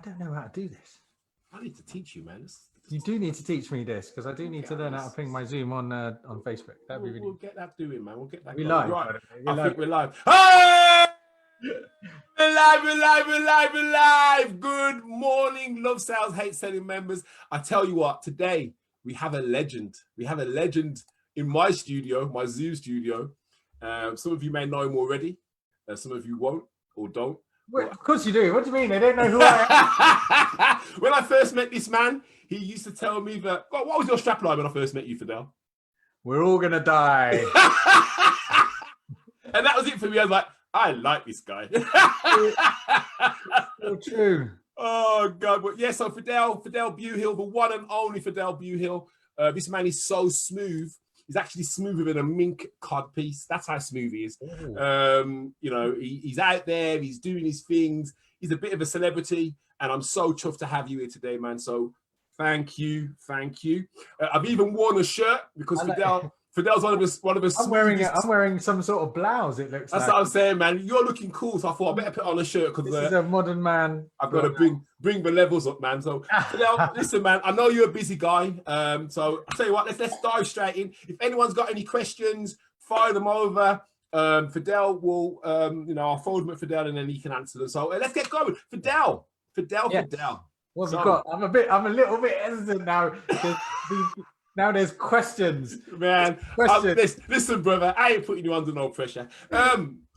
don't know how to do this. I need to teach you, man. You do need to teach me this because I do need to learn how to ping my Zoom on Facebook. That'd be really. We'll get that doing, man. We'll get that. We live. Right. I think we're live. Hey! We're live. Good morning, Love Sales, Hate Selling members. I tell you what, today we have a legend. We have a legend in my studio, my Zoom studio. Some of you may know him already. Some of you won't or don't. Well, of course you do. What do you mean? They don't know who I am. When I first met this man, he used to tell me that, what was your strapline when I first met you, Fidel? We're all going to die. And that was it for me. I was like, I like this guy. So true. Oh, God. But yeah, so Fidel Beauhill, the one and only Fidel Beauhill. This man is so smooth. He's actually smoother than a mink codpiece. That's how smooth he is. You know, he's out there. He's doing his things. He's a bit of a celebrity. And I'm so chuffed to have you here today, man. So thank you. I've even worn a shirt because Fidel's one of us. I'm wearing some sort of blouse. It looks. That's what I'm saying, man. You're looking cool, so I thought I better put on a shirt because this is a modern man. I've got to bring the levels up, man. So Fidel, listen, man. I know you're a busy guy. So I'll tell you what. Let's dive straight in. If anyone's got any questions, fire them over. Fidel will, I'll forward them at Fidel and then he can answer them. So let's get going. Fidel. What have we got? I'm a little bit hesitant now. Now there's questions. Man, listen, brother, I ain't putting you under no pressure.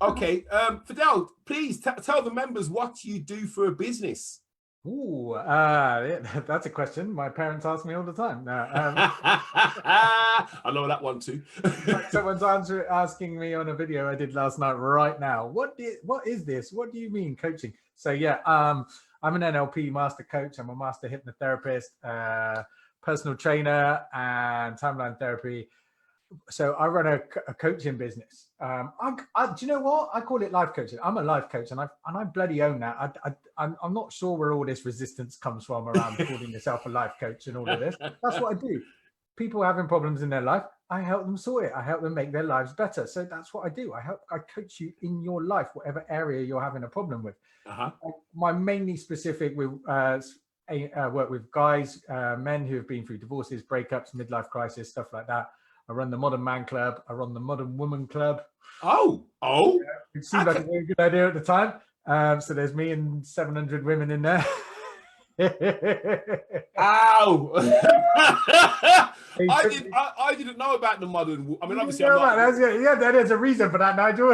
Okay, Fidel, please tell the members what you do for a business. Ooh, that's a question my parents ask me all the time. I know that one too. Someone's asking me on a video I did last night right now. What is this? What do you mean coaching? So yeah, I'm an NLP master coach. I'm a master hypnotherapist, personal trainer, and timeline therapy. So I run a coaching business. Do you know what? I call it life coaching. I'm a life coach, and I bloody own that. I'm not sure where all this resistance comes from around calling yourself a life coach and all of this. That's what I do. People having problems in their life, I help them sort it. I help them make their lives better. So that's what I do. I coach you in your life, whatever area you're having a problem with. My mainly specific with work with guys, men who have been through divorces, breakups, midlife crisis, stuff like that. I run the Modern Man Club. I run the Modern Woman Club. It seemed like a very good idea at the time. So there's me and 700 women in there. I didn't know about the modern. I mean, obviously, there's a reason for that, Nigel.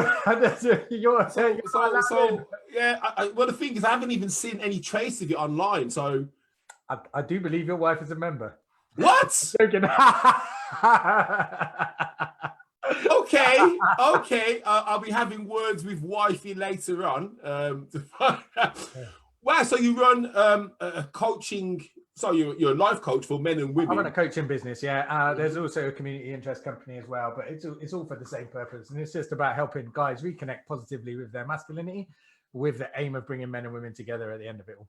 Well, the thing is, I haven't even seen any trace of it online. So, I do believe your wife is a member. What? Okay. I'll be having words with wifey later on. Wow, so you run a coaching. So you're a life coach for men and women. I run a coaching business, yeah. There's also a community interest company as well, but it's all for the same purpose, and it's just about helping guys reconnect positively with their masculinity, with the aim of bringing men and women together at the end of it all.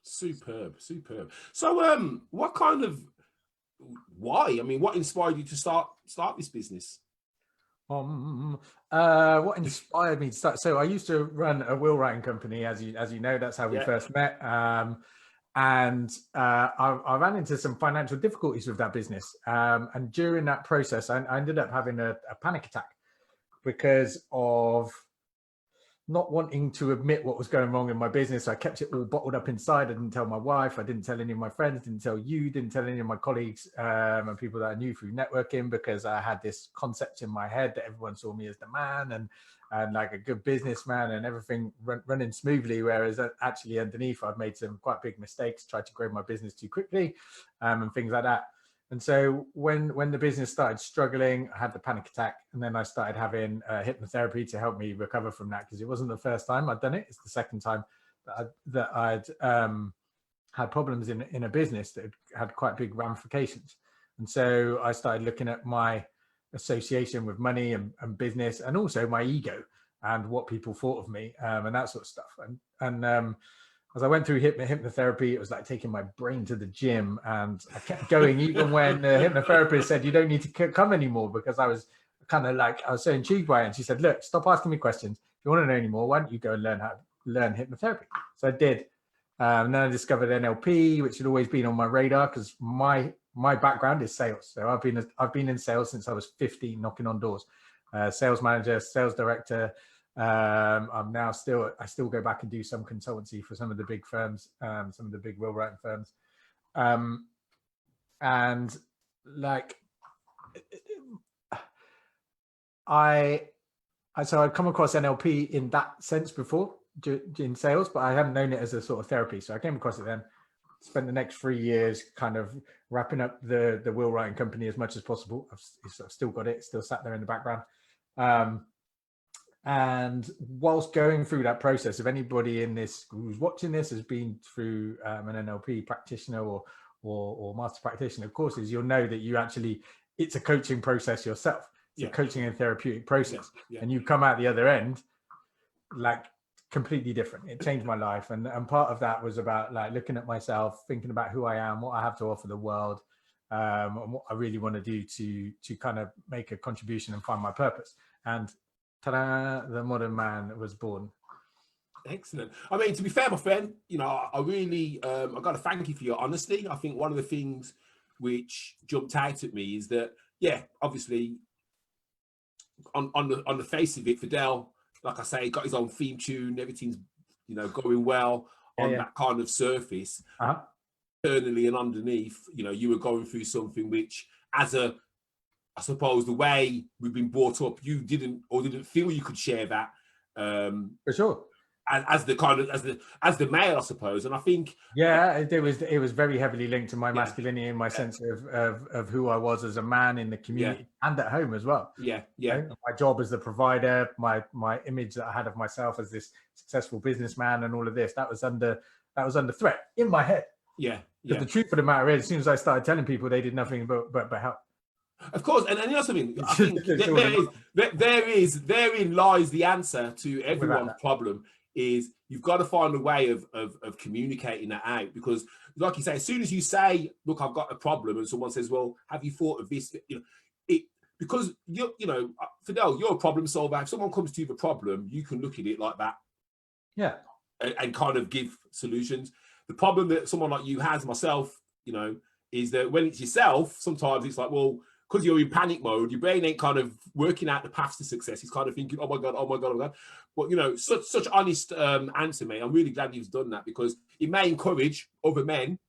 Superb. So, why? I mean, what inspired you to start this business? What inspired me to start? So I used to run a will writing company, as you know. That's how we first met. And I ran into some financial difficulties with that business. And during that process, I ended up having a panic attack because of not wanting to admit what was going wrong in my business. I kept it all bottled up inside. I didn't tell my wife. I didn't tell any of my friends. Didn't tell you. Didn't tell any of my colleagues and people that I knew through networking, because I had this concept in my head that everyone saw me as the man and like a good businessman and everything running smoothly. Whereas actually underneath, I'd made some quite big mistakes, tried to grow my business too quickly and things like that. And so when the business started struggling, I had the panic attack, and then I started having hypnotherapy to help me recover from that, because it wasn't the first time I'd done it. It's the second time that I'd had problems in a business that had quite big ramifications. And so I started looking at my association with money and business, and also my ego and what people thought of me and that sort of stuff. And as I went through hypnotherapy, it was like taking my brain to the gym, and I kept going even when the hypnotherapist said, you don't need to come anymore, because I was kind of like, I was so intrigued by it. And she said, look, stop asking me questions. If you want to know any more, why don't you go and learn hypnotherapy? So I did. Then I discovered NLP, which had always been on my radar because my background is sales. So I've been in sales since I was 15, knocking on doors. Sales manager, sales director. I still go back and do some consultancy for some of the big firms, some of the big will writing firms. And like, so I'd come across NLP in that sense before in sales, but I hadn't known it as a sort of therapy. So I came across it then, spent the next 3 years kind of wrapping up the will writing company as much as possible. I've still got it, still sat there in the background. And whilst going through that process, if anybody in this who's watching this has been through an NLP practitioner or master practitioner courses, you'll know that it's a coaching process yourself. It's a coaching and therapeutic process. And you come out the other end like completely different. It changed my life. And part of that was about like looking at myself, thinking about who I am, what I have to offer the world, and what I really want to do to kind of make a contribution and find my purpose. And ta-da, the modern man was born. Excellent. I mean, to be fair, my friend, I really, I've got to thank you for your honesty. I think one of the things which jumped out at me is that, obviously, on the face of it, Fidel, like I say, got his own theme tune, everything's, going well on that kind of surface. Internally and underneath, you were going through something which, I suppose the way we've been brought up, you didn't feel you could share that. For sure. As the male, I suppose. And I think it was very heavily linked to my masculinity and my sense of who I was as a man in the community and at home as well. My job as the provider, my image that I had of myself as this successful businessman and all of this, that was under threat in my head. But the truth of the matter is, as soon as I started telling people, they did nothing but help. Of course, and you know something, I think therein lies the answer to everyone's problem. Is you've got to find a way of communicating that out, because like you say, as soon as you say, look, I've got a problem, and someone says, well, have you thought of this? Because Fidel, you're a problem solver. If someone comes to you with a problem, you can look at it like that. And kind of give solutions. The problem that someone like you has, myself, is that when it's yourself, sometimes it's like, well, because you're in panic mode, your brain ain't kind of working out the paths to success. It's kind of thinking, oh my God, oh my God, oh my God. But, such honest answer, mate. I'm really glad you've done that, because it may encourage other men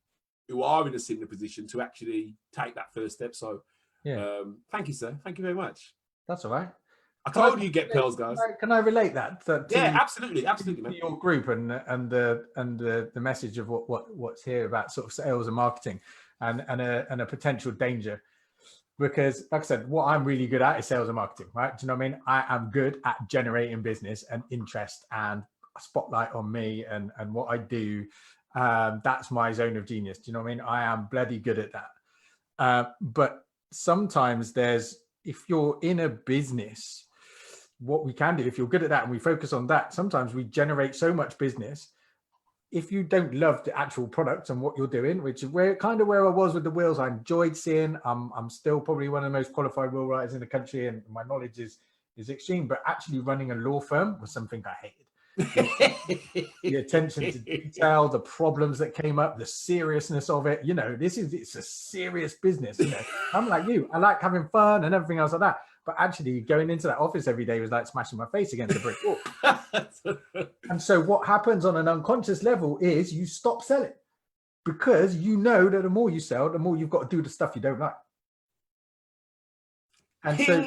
who are in a similar position to actually take that first step. So thank you, sir. Thank you very much. That's all right. I told you get pearls, guys. Can I relate that? Absolutely, man. Your group and the message of what's here about sort of sales and marketing and a potential danger. Because, like I said, what I'm really good at is sales and marketing, right? Do you know what I mean? I am good at generating business and interest and a spotlight on me and what I do. That's my zone of genius. Do you know what I mean? I am bloody good at that. But sometimes if you're in a business, what we can do, if you're good at that and we focus on that, sometimes we generate so much business. If you don't love the actual product and what you're doing, which is where I was with the wills, I enjoyed seeing. I'm still probably one of the most qualified will writers in the country, and my knowledge is extreme. But actually, running a law firm was something I hated. The attention to detail, the problems that came up, the seriousness of it. It's a serious business. I'm like you. I like having fun and everything else like that. But actually, going into that office every day was like smashing my face against a brick wall. And so what happens on an unconscious level is you stop selling, because you know that the more you sell, the more you've got to do the stuff you don't like. And so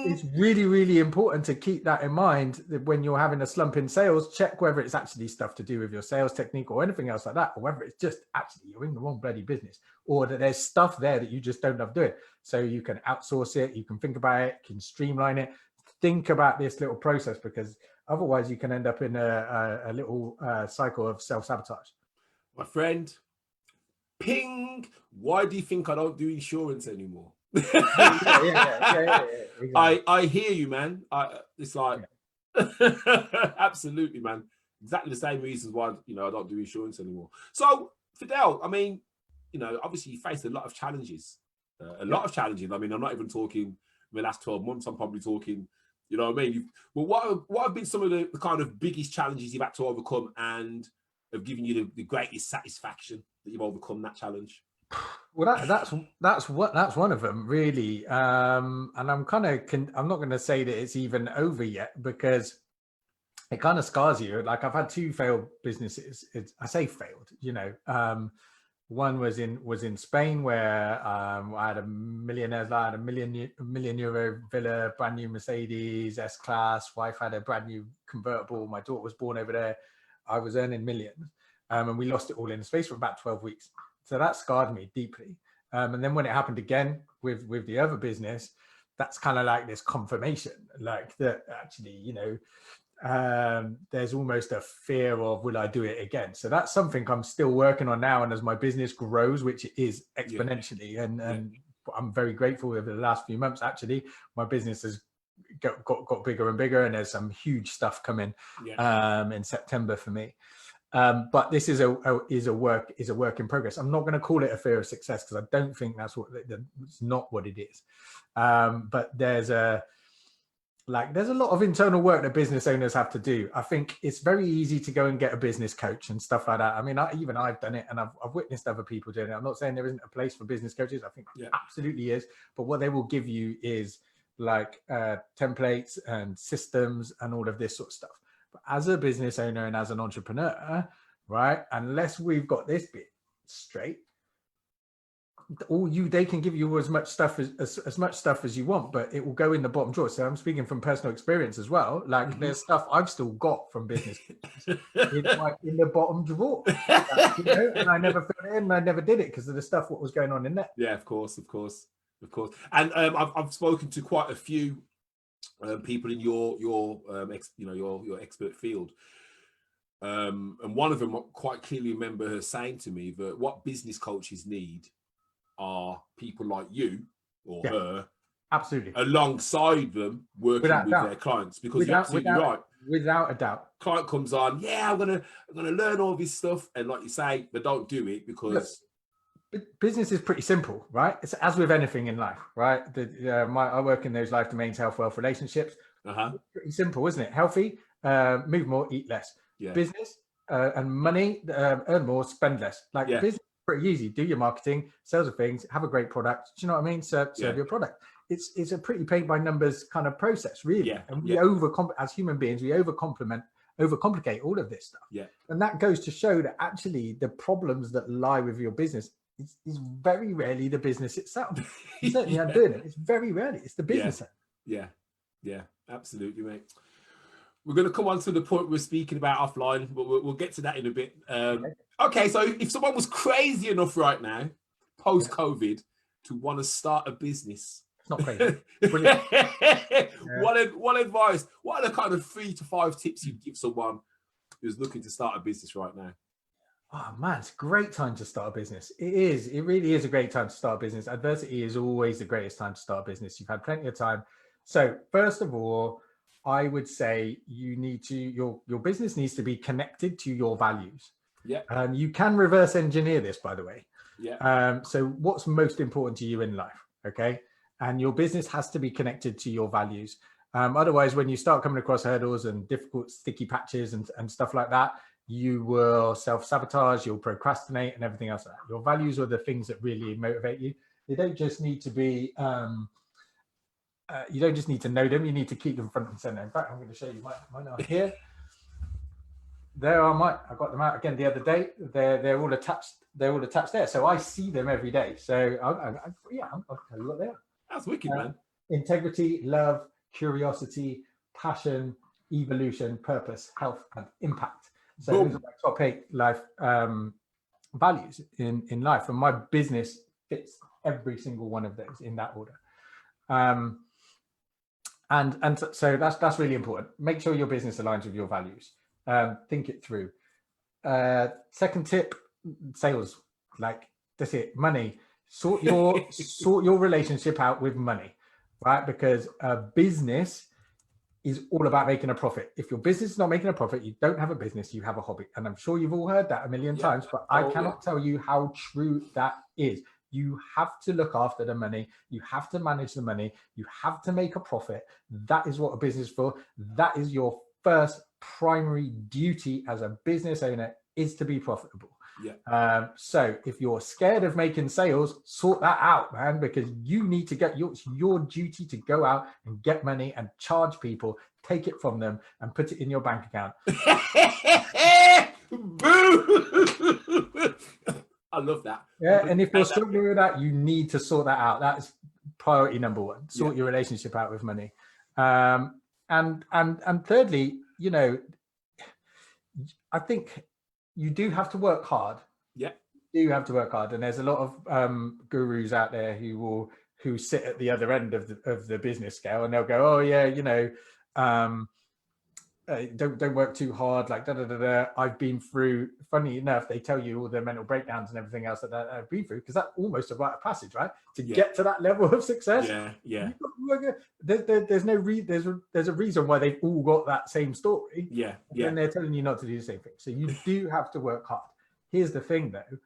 it's really, really important to keep that in mind, that when you're having a slump in sales, check whether it's actually stuff to do with your sales technique or anything else like that, or whether it's just actually you're in the wrong bloody business, or that there's stuff there that you just don't love doing. So you can outsource it, you can think about it, you can streamline it, think about this little process, because otherwise you can end up in a little cycle of self-sabotage. My friend, ping, why do you think I don't do insurance anymore? Exactly. I hear you, man. It's like absolutely, man. Exactly the same reasons why I don't do insurance anymore. So Fidel, I mean, obviously you faced a lot of challenges. I mean, I'm not even talking the last 12 months. I'm probably talking, you know what I mean? Well, what have been some of the kind of biggest challenges you've had to overcome, and have given you the greatest satisfaction that you've overcome that challenge? Well, that's one of them, really. And I'm kind of I'm not going to say that it's even over yet, because it kind of scars you. Like, I've had 2 failed businesses. I say failed, you know. One was in Spain, where I had a million euro villa, brand new Mercedes S-Class. Wife had a brand new convertible. My daughter was born over there. I was earning millions, and we lost it all in the space for about 12 weeks. So that scarred me deeply. And then when it happened again with the other business, that's kind of like this confirmation, like that actually, you know, there's almost a fear of, will I do it again? So that's something I'm still working on now. And as my business grows, which it is exponentially, and I'm very grateful over the last few months, actually, my business has got bigger and bigger, and there's some huge stuff coming in September for me. But this is a work in progress. I'm not going to call it a fear of success, because I don't think that's it's not what it is. But there's a lot of internal work that business owners have to do. I think it's very easy to go and get a business coach and stuff like that. I mean, I've done it, and I've witnessed other people doing it. I'm not saying there isn't a place for business coaches. I think absolutely is. But what they will give you is like templates and systems and all of this sort of stuff. But as a business owner and as an entrepreneur, right, unless we've got this bit straight, they can give you as much stuff as you want, but it will go in the bottom drawer. So I'm speaking from personal experience as well. Like, there's stuff I've still got from business in the bottom drawer, you know, and I never filled it in, and I never did it because of the stuff what was going on in there. Yeah, of course. And I've spoken to quite a few people in your expert field. And one of them, I quite clearly remember her saying to me that what business coaches need are people like you or her, absolutely, alongside them, working with their clients, because you're absolutely right. Without a doubt. Client comes on, I'm gonna learn all this stuff, and like you say, they don't do it because business is pretty simple, right? It's as with anything in life, right? I work in those life domains: health, wealth, relationships. Pretty simple, isn't it? Healthy, move more, eat less. Business and money, earn more, spend less. Business, pretty easy. Do your marketing, sales of things, have a great product. Do you know what I mean? Serve your product. It's a pretty paint by numbers kind of process, really. And we as human beings, we overcomplicate all of this stuff. And that goes to show that actually the problems that lie with your business is very rarely the business itself. You certainly aren't doing it. It's very rarely. It's the business. Yeah, absolutely, mate. We're going to come on to the point we're speaking about offline, but we'll get to that in a bit. Okay, so if someone was crazy enough right now, post-COVID, to want to start a business, it's not crazy. What advice? What are the kind of 3 to 5 tips you'd give someone who's looking to start a business right now? Oh man, it's a great time to start a business. It is. It really is a great time to start a business. Adversity is always the greatest time to start a business. You've had plenty of time. So first of all, I would say your business needs to be connected to your values. You can reverse engineer this, by the way. So what's most important to you in life? Okay. And your business has to be connected to your values. Otherwise, when you start coming across hurdles and difficult sticky patches and stuff like that, you will self-sabotage, you'll procrastinate and everything else like that. Your values are the things that really motivate you. They don't just need to be, you don't just need to know them, you need to keep them front and center. In fact, I'm going to show you mine are here. There are mine. I got them out again the other day. They're all attached. They're all attached there. So I see them every day. So I'll tell you what they are. That's wicked, man. Integrity, love, curiosity, passion, evolution, purpose, health, and impact. So those are my top 8 life values in life. And my business fits every single one of those in that order. So that's really important. Make sure your business aligns with your values. Think it through. Second tip, sales. That's it. Money. Sort your relationship out with money, right? Because a business is all about making a profit. If your business is not making a profit, you don't have a business, you have a hobby. And I'm sure you've all heard that a million times, but I cannot tell you how true that is. You have to look after the money. You have to manage the money. You have to make a profit. That is what a business is for. That is your first primary duty as a business owner is to be profitable. Yeah. So if you're scared of making sales, sort that out, man, because you need to it's your duty to go out and get money and charge people, take it from them and put it in your bank account. Boo! I love that. Yeah, and if you're struggling with that, you need to sort that out. That's priority number one. Sort your relationship out with money. And thirdly, you know, I think you do have to work hard. Yeah. You have to work hard. And there's a lot of gurus out there who sit at the other end of the business scale, and they'll go, oh yeah, you know, don't work too hard, like da da da da. I've been through, funny enough, they tell you all the mental breakdowns and everything else that I've been through, because that's almost a rite of passage, right? To get to that level of success. Yeah. There's a reason why they've all got that same story. Yeah. And they're telling you not to do the same thing. So you do have to work hard. Here's the thing though,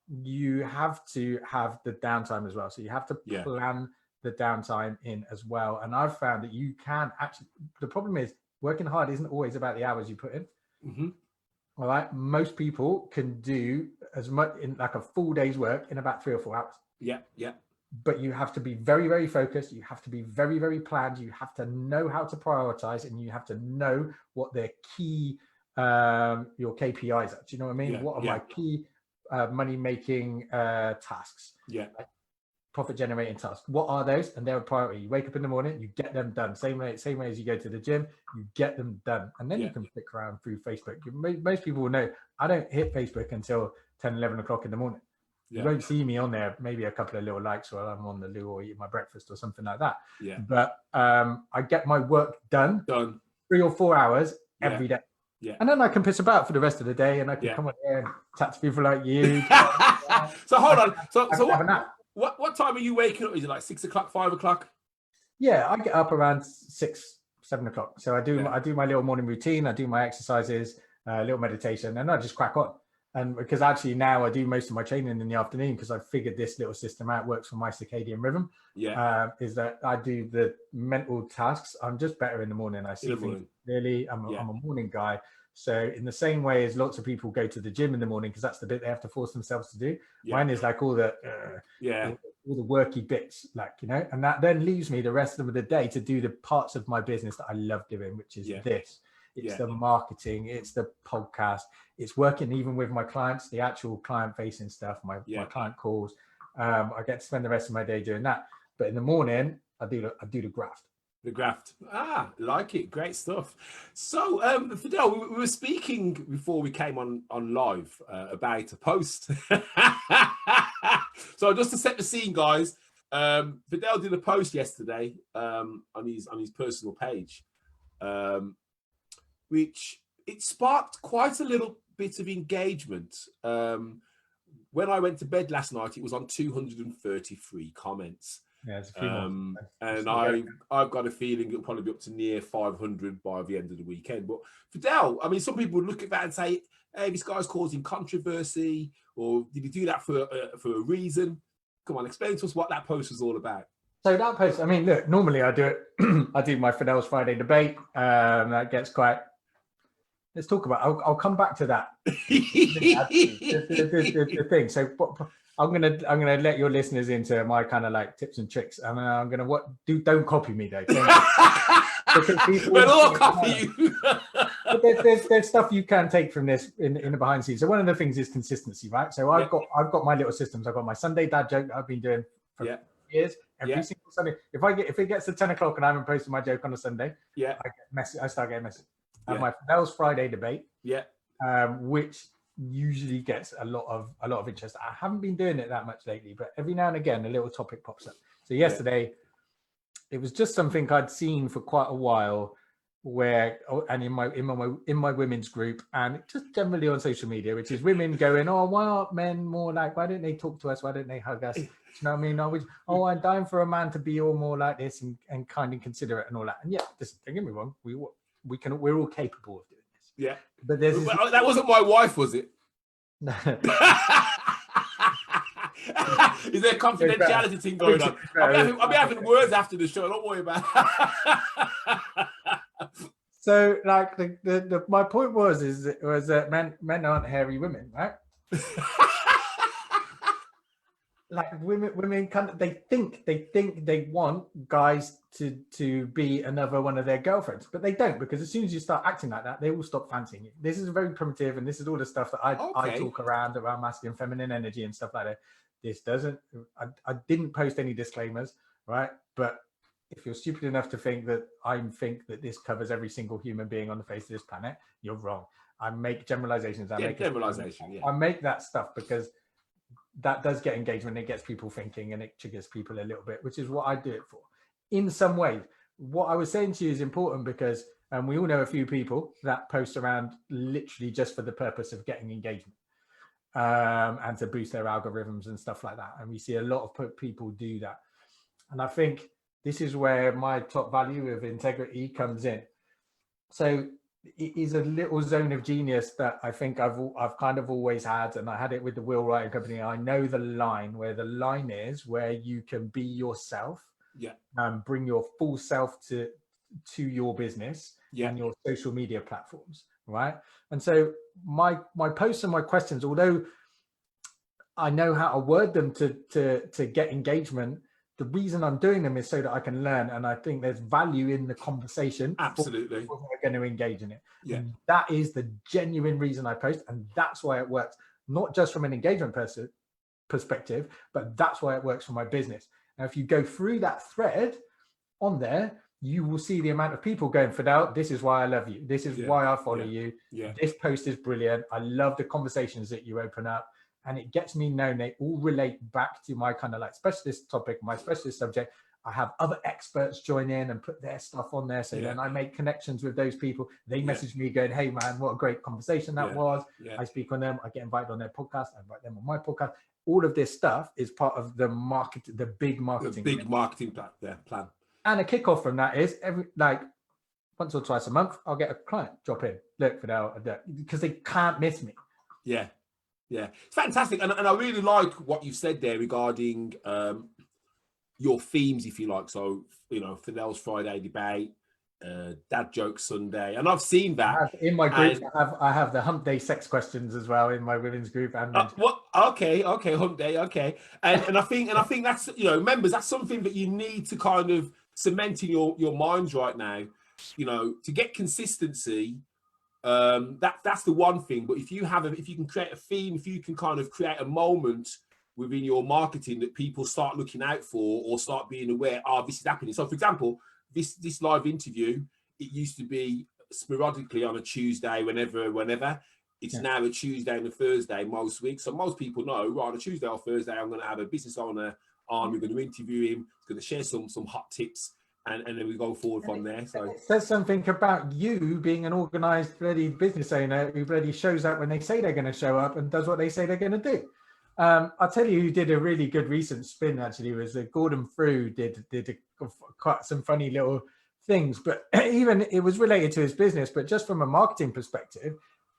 you have to have the downtime as well. So you have to plan the downtime in as well. And I've found that you can actually, the problem is, working hard isn't always about the hours you put in. Mm-hmm. All right. Most people can do as much in like a full day's work in about 3 or 4 hours. Yeah. But you have to be very, very focused. You have to be very, very planned. You have to know how to prioritize, and you have to know what their key, your KPIs are. Do you know what I mean? What are my key money-making tasks? Yeah. Like, profit generating tasks. What are those? And they're a priority. You wake up in the morning, you get them done. Same way as you go to the gym, you get them done. And then you can flick around through Facebook. Most people will know I don't hit Facebook until 10, 11 o'clock in the morning. You won't see me on there, maybe a couple of little likes while I'm on the loo or eating my breakfast or something like that. Yeah. But I get my work done 3 or 4 hours every day. Yeah. And then I can piss about for the rest of the day, and I can come on here and chat to people like you. So hold on. So what time are you waking up? Is it like 6 o'clock, 5 o'clock? Yeah, I get up around 6, 7 o'clock. So I do my little morning routine. I do my exercises, a little meditation, and I just crack on. And because actually now I do most of my training in the afternoon, because I figured this little system out works for my circadian rhythm. Is that I do the mental tasks. I'm just better in the morning. I see things clearly. I'm a morning guy. So in the same way as lots of people go to the gym in the morning because that's the bit they have to force themselves to do, mine is like all the all the worky bits, like, you know, and that then leaves me the rest of the day to do the parts of my business that I love doing, which is it's the marketing, it's the podcast, it's working even with my clients, the actual client facing stuff, my client calls. I get to spend the rest of my day doing that, but in the morning I do the graft. The graft. Like it. Great stuff. So, Fidel, we were speaking before we came on live about a post. So just to set the scene, guys, Fidel did a post yesterday on his personal page, which it sparked quite a little bit of engagement. When I went to bed last night, it was on 233 comments. Yeah, it's a few more. And I've got a feeling it'll probably be up to near 500 by the end of the weekend. But Fidel, I mean, some people would look at that and say, hey, this guy's causing controversy, or did he do that for a reason? Come on, explain to us what that post was all about. So that post, I mean, look, normally I do it. I do my Fidel's Friday debate. That gets quite. Let's talk about. I'll come back to that. the thing. So I'm gonna let your listeners into my kind of like tips and tricks. And I'm gonna don't copy me though. We'll all copy you. But there's stuff you can take from this in the behind the scenes. So one of the things is consistency, right? So I've got my little systems. I've got my Sunday dad joke that I've been doing for years. Every single Sunday. If it gets to 10 o'clock and I haven't posted my joke on a Sunday, I start getting messy. My Fidel's Friday debate, which usually gets a lot of interest. I haven't been doing it that much lately, but every now and again a little topic pops up. So yesterday, it was just something I'd seen for quite a while, and in my women's group, and just generally on social media, which is women going, oh, why aren't men more like? Why don't they talk to us? Why don't they hug us? Do you know what I mean? I'm dying for a man to be all more like this and kind and considerate and all that. And don't get me wrong, we're all capable of doing this. Yeah, but that wasn't my wife, was it? Is there a confidentiality thing going on? I'll be having words after the show. Don't worry about it. So like my point was that men aren't hairy women, right? Like women they think they want guys to be another one of their girlfriends, but they don't, because as soon as you start acting like that, they will stop fancying you. This is very primitive, and this is all the stuff that I talk around masculine, feminine energy and stuff like that. This doesn't. I didn't post any disclaimers, right? But if you're stupid enough to think that this covers every single human being on the face of this planet, you're wrong. I make generalizations. I make that stuff because that does get engagement. It gets people thinking, and it triggers people a little bit, which is what I do it for. In some ways, what I was saying to you is important because we all know a few people that post around literally just for the purpose of getting engagement and to boost their algorithms and stuff like that. And we see a lot of people do that. And I think this is where my top value of integrity comes in. So it is a little zone of genius that I think I've kind of always had, and I had it with the Will Writing Company. I know the line is where you can be yourself, and bring your full self to your business and your social media platforms, right? And so my posts and my questions, although I know how to word them to get engagement, the reason I'm doing them is so that I can learn, and I think there's value in the conversation. Absolutely. People who are going to engage in it. Yeah. And that is the genuine reason I post, and that's why it works. Not just from an engagement perspective, but that's why it works for my business. Now, if you go through that thread on there, you will see the amount of people going, Fidel, this is why I love you. This is why I follow you. Yeah. This post is brilliant. I love the conversations that you open up. And it gets me known. They all relate back to my kind of like specialist topic, my specialist subject. I have other experts join in and put their stuff on there. So then I make connections with those people. They message me going, hey man, what a great conversation that was. I speak on them. I get invited on their podcast. I invite them on my podcast. All of this stuff is part of the big marketing plan. And a kickoff from that is once or twice a month, I'll get a client drop in. Look, Fidel, because they can't miss me. Yeah. Yeah, it's fantastic. And I really like what you've said there regarding your themes, if you like. So, Fidel's Friday debate, Dad Joke Sunday. And I've seen that. In my group, I have the hump day sex questions as well in my women's group. And okay, hump day, okay. And I think that's, members, that's something that you need to kind of cement in your minds right now, to get consistency. That's the one thing. But if you can create a theme, if you can kind of create a moment within your marketing that people start looking out for or start being aware, this is happening. So for example, this live interview, it used to be sporadically on a Tuesday, whenever. It's now a Tuesday and a Thursday most weeks. So most people know, right, on a Tuesday or Thursday, I'm going to have a business owner on. We're going to interview him. We're going to share some hot tips. And then we go forward from there. So it says something about you being an organized bloody business owner who bloody shows up when they say they're going to show up and does what they say they're going to do. I'll tell you who did a really good recent spin actually was Gordon Frew did quite some funny little things, but even it was related to his business, but just from a marketing perspective,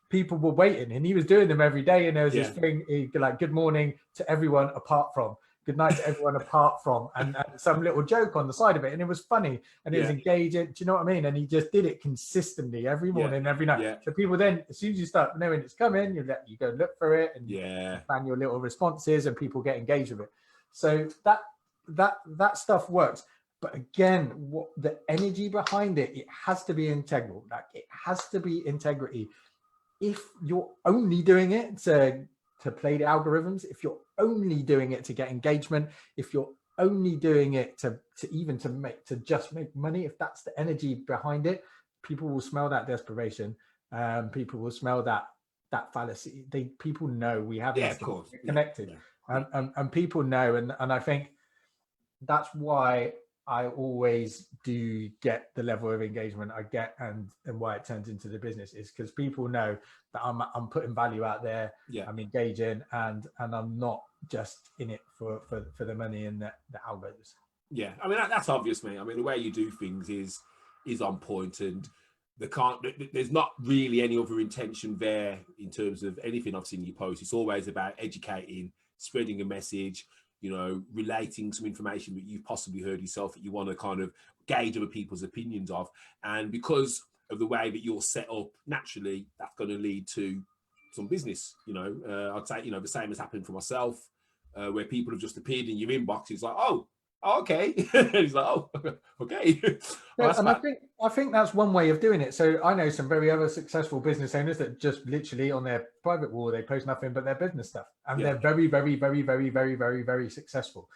people were waiting and he was doing them every day. And there was this thing like, good morning to everyone apart from. Good night to everyone apart from, and some little joke on the side of it. And it was funny and it was engaging. Do you know what I mean? And he just did it consistently every morning, every night. Yeah. So people then, as soon as you start knowing it's coming, you go look for it and plan your little responses and people get engaged with it. So that stuff works. But again, what the energy behind it has to be integral. Like it has to be integrity. If you're only doing it to play the algorithms, if you're only doing it to get engagement, if you're only doing it to just make money, if that's the energy behind it, people will smell that desperation. People will smell that fallacy. People know we have connected, and people know, and I think that's why I always do get the level of engagement I get, and why it turns into the business is because people know that I'm putting value out there. I'm engaging, and I'm not just in it for the money and the algos. Yeah, I mean that's obvious, mate. I mean the way you do things is on point, and there's not really any other intention there in terms of anything I've seen you post. It's always about educating, spreading a message, relating some information that you've possibly heard yourself that you want to kind of gauge other people's opinions of. And because of the way that you're set up, naturally, that's going to lead to some business. You know, I'd say, you know, the same has happened for myself, where people have just appeared in your inbox. It's like, oh, okay. He's like, oh, okay. Yeah, and I think that's one way of doing it. So I know some very other successful business owners that just literally on their private wall, they post nothing but their business stuff, and they're very, very, very, very, very, very, very successful.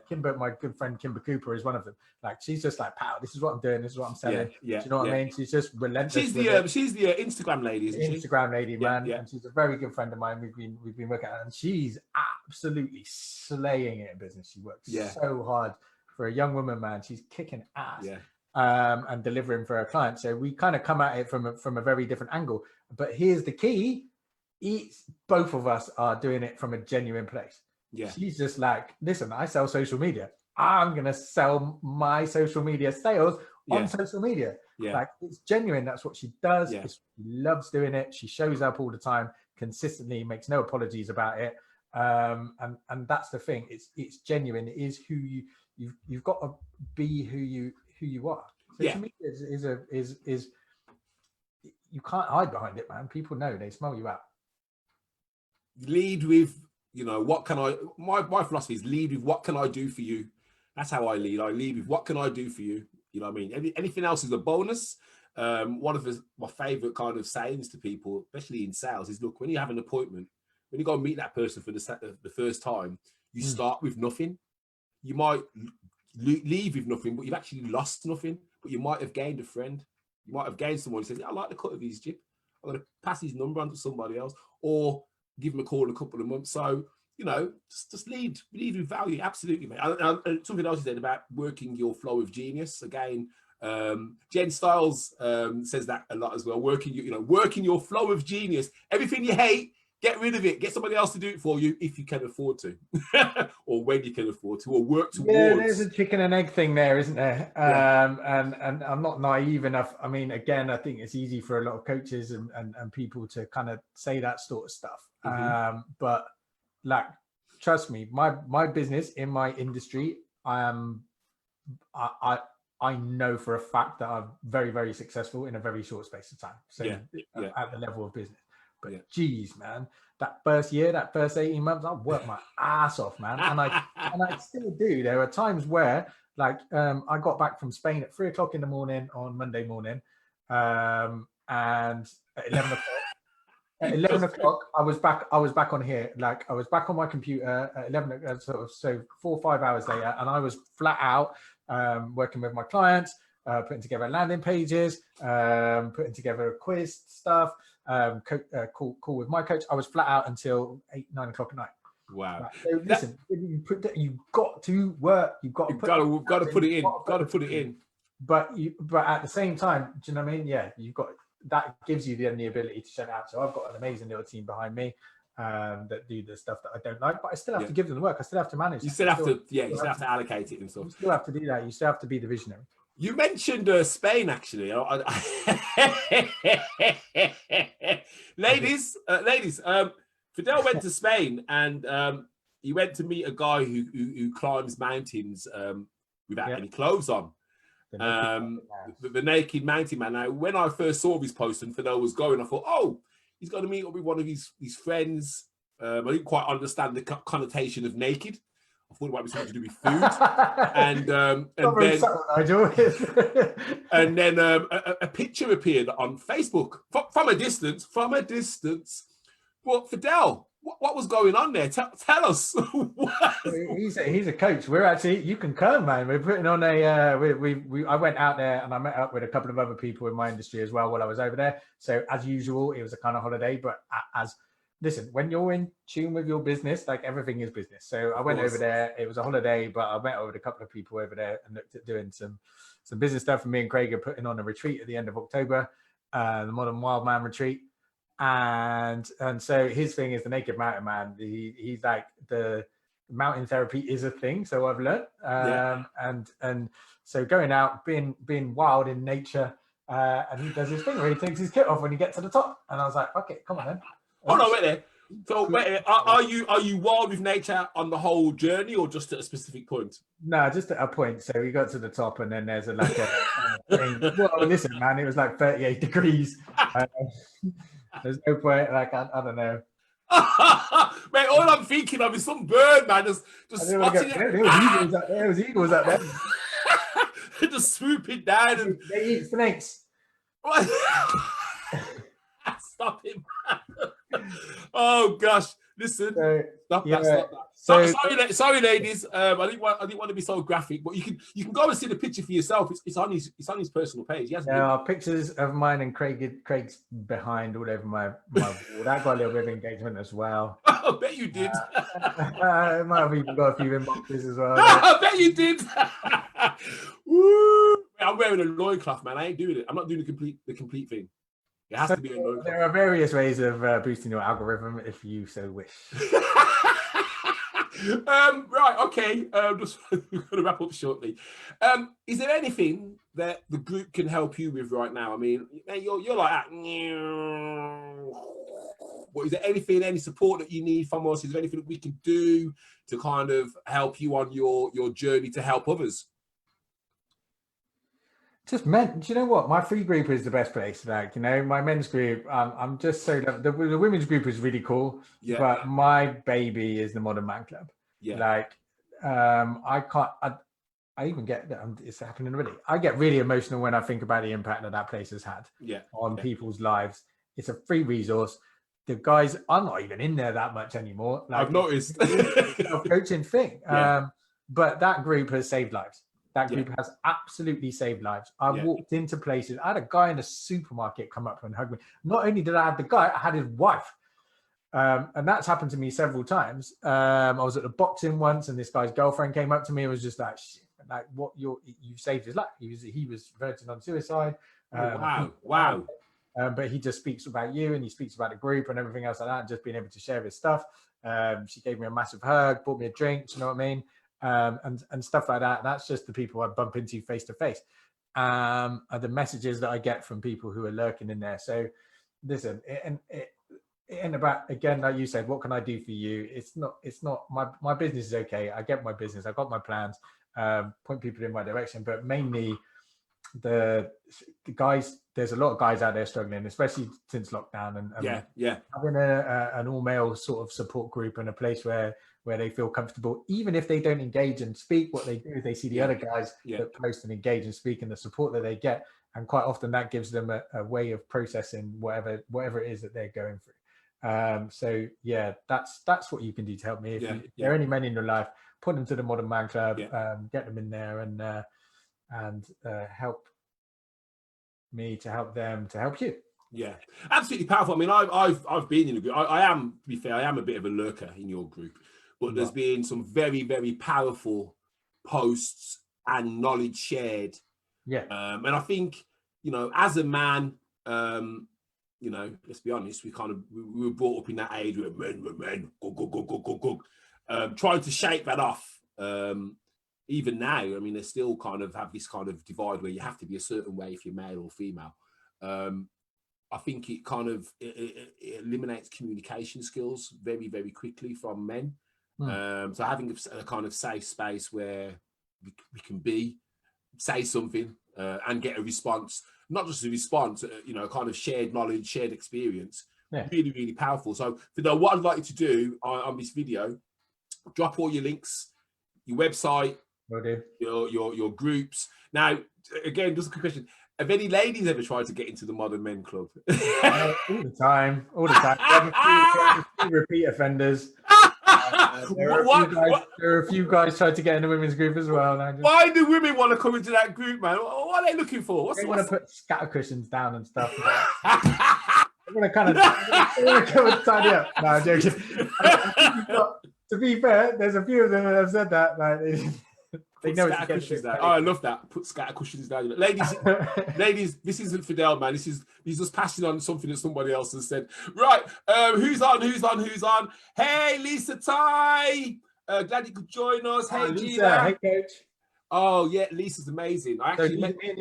Kimber, my good friend Kimber Cooper, is one of them. Like, she's just like, "Pow, this is what I'm doing. This is what I'm selling." Do you know what I mean? She's just relentless. She's the Instagram lady, isn't she? Instagram lady, man. And she's a very good friend of mine. We've been working, and she's absolutely slaying it in business. She works so hard. For a young woman, man, she's kicking ass and delivering for her clients. So we kind of come at it from a very different angle. But here's the key: both of us are doing it from a genuine place. Yeah, she's just like, listen, I sell social media. I'm gonna sell my social media sales on social media. Yeah, like, it's genuine. That's what she does. Yeah. She loves doing it. She shows up all the time, consistently, makes no apologies about it. And that's the thing. It's genuine. It is who you've got to be who you are. Social media is you can't hide behind it, man. People know, they smell you out. Lead with, you know, what can I, my philosophy is lead with what can I do for you. That's how I lead. I lead with what can I do for you. You know what I mean? Anything else is a bonus. One of my favorite kind of sayings to people, especially in sales, is, look, when you have an appointment, when you go and meet that person for the first time, you start with nothing. You might leave with nothing, but you've actually lost nothing. But you might have gained a friend. You might have gained someone who says, I like the cut of his jib. I'm going to pass his number on to somebody else, or give him a call in a couple of months. So, you know, just lead with value. Absolutely, mate. And something else you said about working your flow of genius. Again, Jen Stiles says that a lot as well. Working your flow of genius. Everything you hate, get rid of it. Get somebody else to do it for you if you can afford to, or when you can afford to, or work towards. Yeah, there's a chicken and egg thing there, isn't there? And I'm not naive enough. I mean, again, I think it's easy for a lot of coaches and people to kind of say that sort of stuff. But like, trust me, my business in my industry, I know for a fact that I'm very, very successful in a very short space of time. So at the level of business. But geez, man, that first year, that first 18 months, I worked my ass off, man. And I still do. There are times where, like, I got back from Spain at 3 o'clock in the morning on Monday morning. And at 11 o'clock, I was back on here. Like, I was back on my computer at 11, so 4 or 5 hours later, and I was flat out working with my clients, putting together landing pages, putting together quiz stuff, call with my coach. I was flat out until 8, 9 o'clock at night. Wow. Right. So listen, you've got to work. You've got to put it in. But at the same time, do you know what I mean? Yeah, that gives you the ability to shut out. So I've got an amazing little team behind me that do the stuff that I don't like, but I still have to give them the work. I still have to manage. You still have to allocate it and stuff. You still have to do that. You still have to be the visionary. You mentioned Spain, actually. Ladies, Fidel went to Spain, and he went to meet a guy who climbs mountains without any clothes on. The naked mountain man. Now, when I first saw this post and Fidel was going, I thought, oh, he's going to meet up with one of his friends. I didn't quite understand the connotation of naked. I thought it might be something to do with food. and then a picture appeared on Facebook from a distance. But Fidel, what was going on there? Tell us. He's a coach. We're actually, you can come, man. We're putting on I went out there and I met up with a couple of other people in my industry as well while I was over there. So as usual, it was a kind of holiday, but listen, when you're in tune with your business, like, everything is business. So I went over there. It was a holiday, but I met up with a couple of people over there and looked at doing some business stuff. And me and Craig are putting on a retreat at the end of October, the Modern Wild Man retreat. And so his thing is the Naked Mountain Man. He's like, the mountain therapy is a thing. So I've learned, and so going out, being wild in nature, and he does his thing where he takes his kit off when he gets to the top. And I was like, okay, come on then. Oh no, wait there. So wait, are you wild with nature on the whole journey, or just at a specific point? No, just at a point. So we got to the top, and then there's a thing. Well, listen, man, it was like 38 degrees. There's no point. Like I don't know. Mate, all I'm thinking of is some bird, man, just spotting it. There was eagles up there. There was eagles up there. Just swooping down and they eat snakes. What? Stop it, man. Oh gosh, listen. Stop that. Sorry, ladies. I didn't want to be so graphic, but you can go and see the picture for yourself. It's on his personal page. There are pictures of mine and Craig's behind all over my wall. That got a little bit of engagement as well. I bet you did. I might have even got a few inboxes as well. I bet you did. Woo! I'm wearing a loincloth, man. I ain't doing it. I'm not doing the complete thing. It has to be a loincloth. There are various ways of boosting your algorithm if you so wish. Right, okay. Just going to wrap up shortly. Is there anything that the group can help you with right now? I mean, you're like that. But is there anything, any support that you need from us? Is there anything that we can do to kind of help you on your journey to help others? Just men. Do you know what? My free group is the best place. Like, you know, my men's group, I'm just so the women's group is really cool. Yeah. But my baby is the Modern Man Club. Yeah. Like, I even get it's happening already. I get really emotional when I think about the impact that place has had on people's lives. It's a free resource. The guys, I'm not even in there that much anymore. Like, I've noticed. It's a coaching thing. Yeah. But that group has saved lives. That group has absolutely saved lives. I walked into places. I had a guy in a supermarket come up and hug me. Not only did I have the guy, I had his wife. And that's happened to me several times. I was at the boxing once, and this guy's girlfriend came up to me and was just like, shit, like, what, you saved his life. He was verging on suicide. Wow. But he just speaks about you, and he speaks about the group and everything else like that, and just being able to share his stuff. She gave me a massive hug, bought me a drink, you know what I mean? And stuff like that. That's just the people I bump into face to face. Are the messages that I get from people who are lurking in there. So listen, it ain't about, again, like you said, what can I do for you? It's not my business is okay. I get my business. I've got my plans, point people in my direction, but mainly the guys, there's a lot of guys out there struggling, especially since lockdown, and having an all-male sort of support group and a place where they feel comfortable, even if they don't engage and speak. What they do is they see the other guys that post and engage and speak, and the support that they get, and quite often that gives them a way of processing whatever it is that they're going through. So yeah, that's what you can do to help me. If there are any men in your life, put them to the Modern Man Club, get them in there, and help me to help them to help you. Yeah, absolutely powerful. I mean, I've been in a group. I am, to be fair, I am a bit of a lurker in your group, but there's been some very, very powerful posts and knowledge shared. Yeah. And I think, you know, as a man, you know, let's be honest, we were brought up in that age where men, go. Trying to shake that off. Even now, I mean, they still kind of have this kind of divide where you have to be a certain way if you're male or female. I think it kind of it eliminates communication skills very, very quickly from men. So having a kind of safe space where we can say something and get a response, not just a response, you know, kind of shared knowledge, shared experience, really, really powerful. So, Fidel, what I'd like you to do on this video, drop all your links, your website, your groups. Now, again, just a quick question. Have any ladies ever tried to get into the Modern Men Club? All the time. Repeat offenders. There are a few guys tried to get in the women's group as well. Why do women want to come into that group, man? What are they looking for? They want to put scatter cushions down and stuff. They want to kind of come and tidy up. No, I'm joking. To be fair, there's a few of them that have said that. Like, they know it's cushions down. Oh, I love that. Put scatter cushions down. Ladies, this isn't Fidel, man. He's just passing on something that somebody else has said. Right. Who's on? Hey, Lisa Ty. Glad you could join us. Hey, Lisa. Gina. Hey, Coach. Oh yeah, Lisa's amazing. I actually me and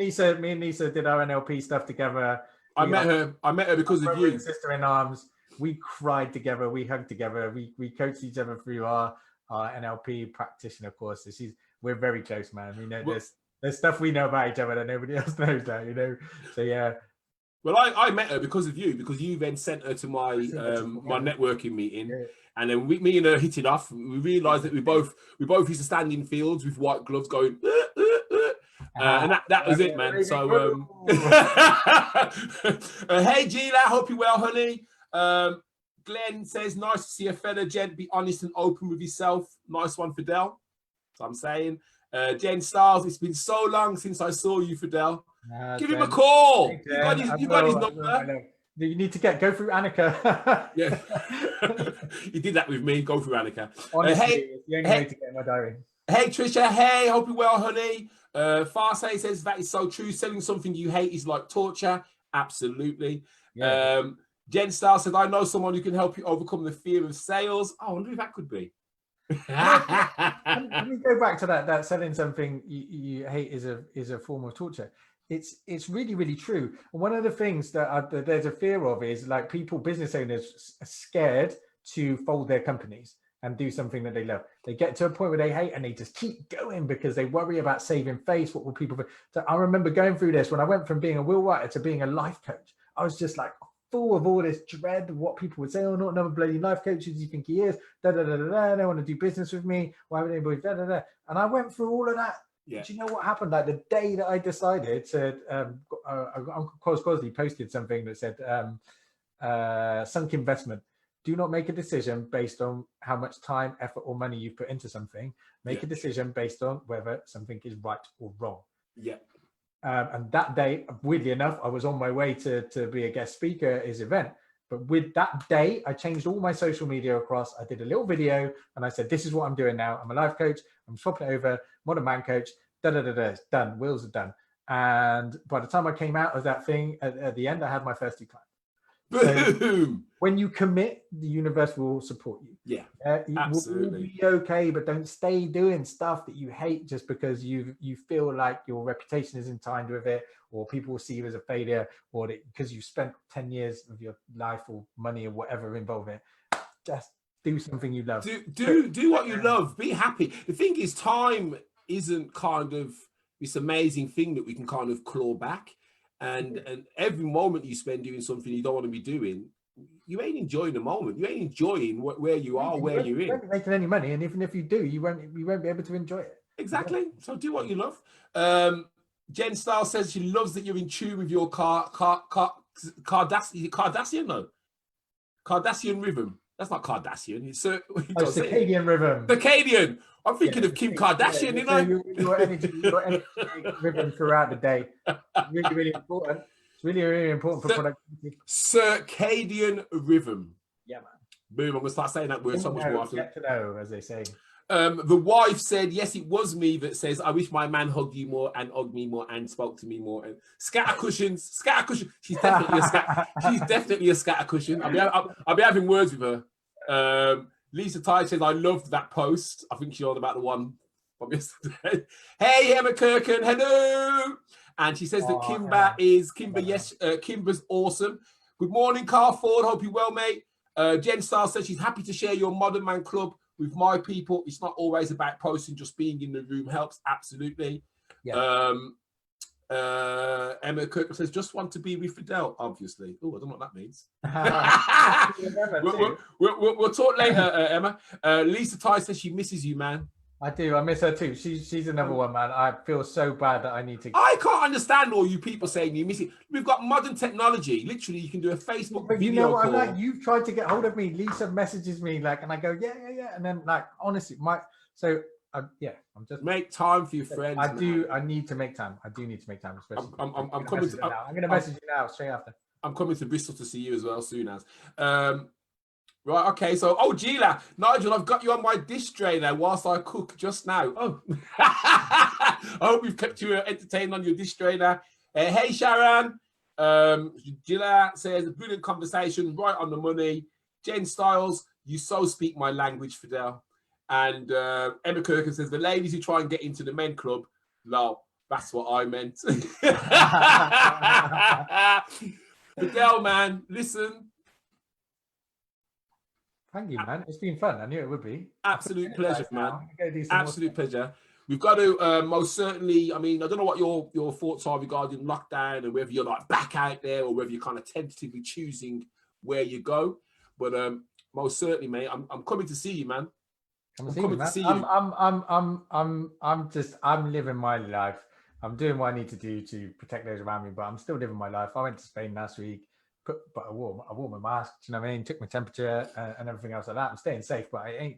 Lisa did our NLP stuff together. I met her because of you. Sister in arms. we cried together, we hugged together, we coached each other through our NLP practitioner courses. We're very close, man. We know there's stuff we know about each other that nobody else knows that, you know. So yeah. Well, I met her because of you, because you then sent her to my my networking meeting, and then me and her hit it off. We realised that we both used to stand in fields with white gloves, going, and that was it, man. So, hey, Gila, hope you're well, honey. Glenn says, nice to see a fellow gent be honest and open with yourself. Nice one, Fidel. So I'm saying, Jen Styles, it's been so long since I saw you, Fidel. Give him a call. Hey, you got his number. You need to go through Annika. Yeah, he did that with me. Go through Annika. Honestly, it's the only way to get in my diary. Hey, Trisha. Hey, hope you're well, honey. Farsay says that is so true. Selling something you hate is like torture. Absolutely. Yeah. Jen Star said, I know someone who can help you overcome the fear of sales. Oh, I wonder who that could be. Let me go back to that selling something you hate is a form of torture. It's really, really true. And one of the things that there's a fear of is like business owners are scared to fold their companies and do something that they love. They get to a point where they hate and they just keep going because they worry about saving face. What will people think? So I remember going through this when I went from being a will writer to being a life coach. I was just like full of all this dread of what people would say. Oh, not another bloody life coach. Who do you think he is? Da da da da da. They want to do business with me. Why would anybody? Da da da. And I went through all of that. Yeah. Do you know what happened? Like the day that I decided to, Uncle Cosley posted something that said, sunk investment. Do not make a decision based on how much time, effort, or money you've put into something. Make a decision based on whether something is right or wrong. Yeah. And that day, weirdly enough, I was on my way to be a guest speaker at his event. But with that day, I changed all my social media across. I did a little video and I said, this is what I'm doing now. I'm a life coach. I'm swapping it over. Modern man coach. It's done. Wills are done. And by the time I came out of that thing, at the end, I had my first 2 clients. So when you commit, the universe will support you. Yeah, absolutely. Will be okay, but don't stay doing stuff that you hate just because you feel like your reputation is entwined with it, or people will see you as a failure, or because you've spent 10 years of your life or money or whatever involved in it. Just do something you love. Do what you love. Be happy. The thing is, time isn't kind of this amazing thing that we can kind of claw back. And every moment you spend doing something you don't want to be doing, you ain't enjoying the moment. You ain't enjoying where you are, where you're in. You won't be making any money, and even if you do, you won't be able to enjoy it. Exactly. Yeah. So do what you love. Jen Style says she loves that you're in tune with your Kardashian. No, Kardashian rhythm. That's not Kardashian. It's circadian rhythm. Circadian. I'm thinking of Kim Kardashian, you know. Your energy rhythm throughout the day. Really, really important. It's really, really important for productivity. Circadian rhythm. Yeah, man. Boom. I'm going to start saying that word so much more often. Get to know, as they say. The wife said, yes, it was me that says, I wish my man hugged you more and hugged me more and spoke to me more. And scatter cushions. She's definitely a scatter cushion. I'll be having words with her. Lisa Ty says, I loved that post. I think she's on about the one from yesterday. Hey, Emma Kirken, hello. And she says that Kimber's awesome. Good morning, Carl Ford. Hope you're well, mate. Jen Starr says she's happy to share your Modern Man Club with my people. It's not always about posting, just being in the room helps. Absolutely. Yeah. Emma Kirk says, just want to be with Fidel, obviously. Oh, I don't know what that means. we'll talk later, Emma. Lisa Ty says she misses you, man. I do. I miss her too. She's another one, man. I feel so bad that I need to. I can't understand all you people saying you miss it. We've got modern technology. Literally, you can do a Facebook video. You know what call. I'm like? You've tried to get hold of me. Lisa messages me like, and I go, yeah. And then like, honestly, I'm just make time for your friends. I need to make time. I do need to make time, especially. I'm coming. I'm going to message you now straight after. I'm coming to Bristol to see you as well soon as. Right, okay, so, Gila, Nigel, I've got you on my dish tray there whilst I cook just now. Oh, I hope we've kept you entertained on your dish tray there. Hey, Sharon. Gila says, brilliant conversation, right on the money. Jen Styles, you so speak my language, Fidel. And Emma Kirken says, the ladies who try and get into the men club, no, that's what I meant. Fidel, man, listen. Thank you, man. It's been fun. I knew it would be. Absolute pleasure, man. Go Absolute pleasure. We've got to most certainly, I mean, I don't know what your thoughts are regarding lockdown and whether you're like back out there or whether you're kind of tentatively choosing where you go. But most certainly, mate, I'm coming to see you, man. I'm coming to see you. I'm living my life. I'm doing what I need to do to protect those around me, but I'm still living my life. I went to Spain last week. But I wore my mask, you know what I mean? Took my temperature and everything else like that. I'm staying safe, but it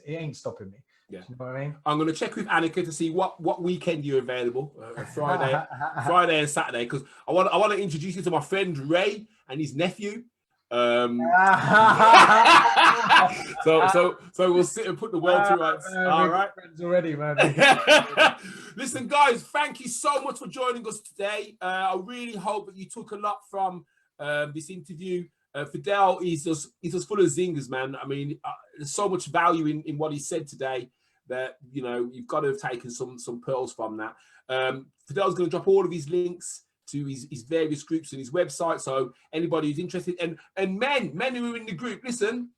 ain't stopping me. Yeah. You know what I mean? I'm gonna check with Annika to see what weekend you're available. Friday and Saturday, because I want to introduce you to my friend Ray and his nephew. So we'll sit and put the world to rights. All right. Friends already, man. Listen, guys, thank you so much for joining us today. I really hope that you took a lot from this interview. Fidel is just full of zingers, man. I mean, there's so much value in what he said today that, you know, you've got to have taken some pearls from that. Fidel's going to drop all of his links to his various groups and his website. So anybody who's interested, and men who are in the group, listen,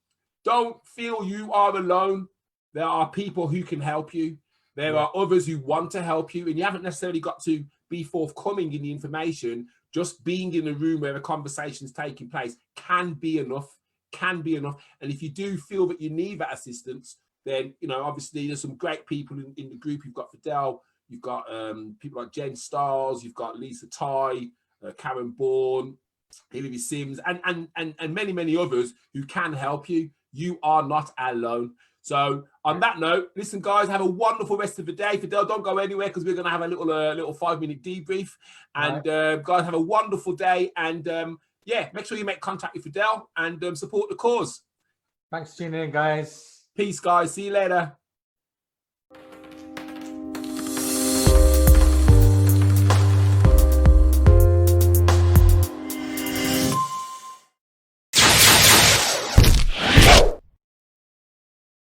don't feel you are alone. There are people who can help you. There are others who want to help you, and you haven't necessarily got to be forthcoming in the information. Just being in a room where a conversation is taking place can be enough. And if you do feel that you need that assistance, then, you know, obviously there's some great people in the group. You've got Fidel, you've got people like Jen Stiles, you've got Lisa Ty, Karen Bourne, Hilary Sims, and many others who can help you. You are not alone. So on that note, listen, guys, have a wonderful rest of the day. Fidel, don't go anywhere because we're going to have a little 5-minute debrief. And guys, have a wonderful day. And yeah, make sure you make contact with Fidel and support the cause. Thanks for tuning in, guys. Peace, guys. See you later.